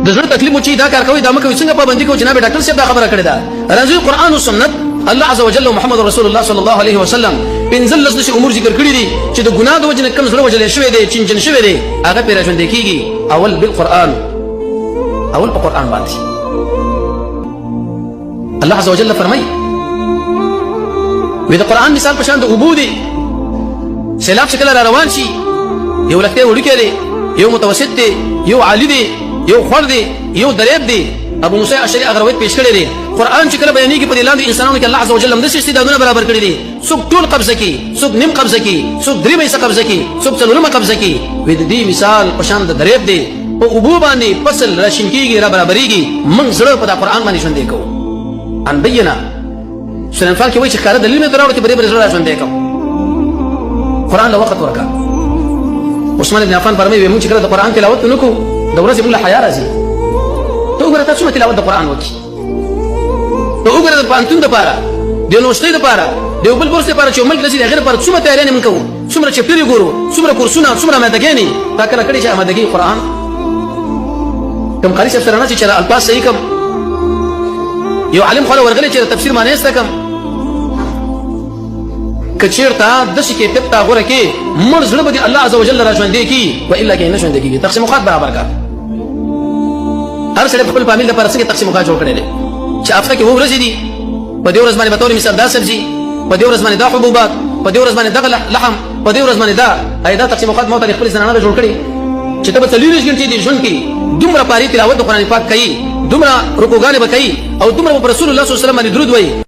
د زړه تکلیف مو چې دا کار کوي دا مکه څنګه پابندي کو جناب ډاکټر صاحب دا خبره کړې ده راځي قران او سنت الله عز وجل محمد رسول الله صلی الله علیه وسلم پنځل لس امور ذکر کړی دي چې د ګناه د وجنه کم زړه وجلې شوی دی چنچن شوی دی هغه پیرا ژوند کیږي اول بالقران اول په قران باندې الله عز وجل فرمای وې د قران مثال په شان د عبودي سیلاب شکل را روان شي یو لکه وړي دی یو متوسط دی یو عالی دی یو خور دی یو دریب دی ابو موسی اشعری اغرویت پیش کړی دی قران چې کله بیانېږي په دې لاندې انسانانو کې الله عز وجل هم د استعدادونه برابر کړی دي څوک ټول قبضه کی څوک نیم قبضه کی څوک درې مېسه قبضه کی څوک څلورمه قبضه کی وې د دې مثال په شان د دریب دی او ابو باندې فصل راشین کیږي را برابرېږي موږ زړه په قران باندې ژوند کوو ان بینا سورہ انفال کې وایي چې کار دلیل نه دراوړي چې بری زړه ژوند کوو قران له وخت ورکا عثمان بن عفان فرمایي موږ چې کله د قران تلاوت وکړو د ورځې موږ حیا راځي ته وګوره تاسو تلاوت د قران وکړي ته وګوره د پانتون د پاره د نوښتې د پاره د بل برسته پاره چې ملک رسید غیر پر څومره تیارې من کوو څومره چپټری ګورو څومره کورسونه څومره مدګانی تا کله کړي چې مدګي قران کوم قاری صاحب سره نه چې الفاظ صحیح کوم یو عالم خو ورغلی چې تفسیر معنی است کوم کچیرتا د شي کې پتا غره کې مرز له بده الله عز وجل را ژوند کی و الا کې نه ژوند کیږي تقسیمات برابر کا هر سره خپل فامیل لپاره څنګه تقسیمات جوړ کړي چې افته کې و ورځې دي په دې ورځ باندې به تور مثال دا سبزي په دې ورځ باندې دا حبوبات په دې ورځ باندې دا لحم په دې ورځ باندې دا ایدا تقسیمات مو تاریخ خپل زنانه جوړ کړي چې ته په تلويز کې دي ژوند کې دومره پاري تلاوت قرآن پاک کوي دومره رکوګانې به کوي او دومره رسول الله صلی الله علیه وسلم باندې درود وایي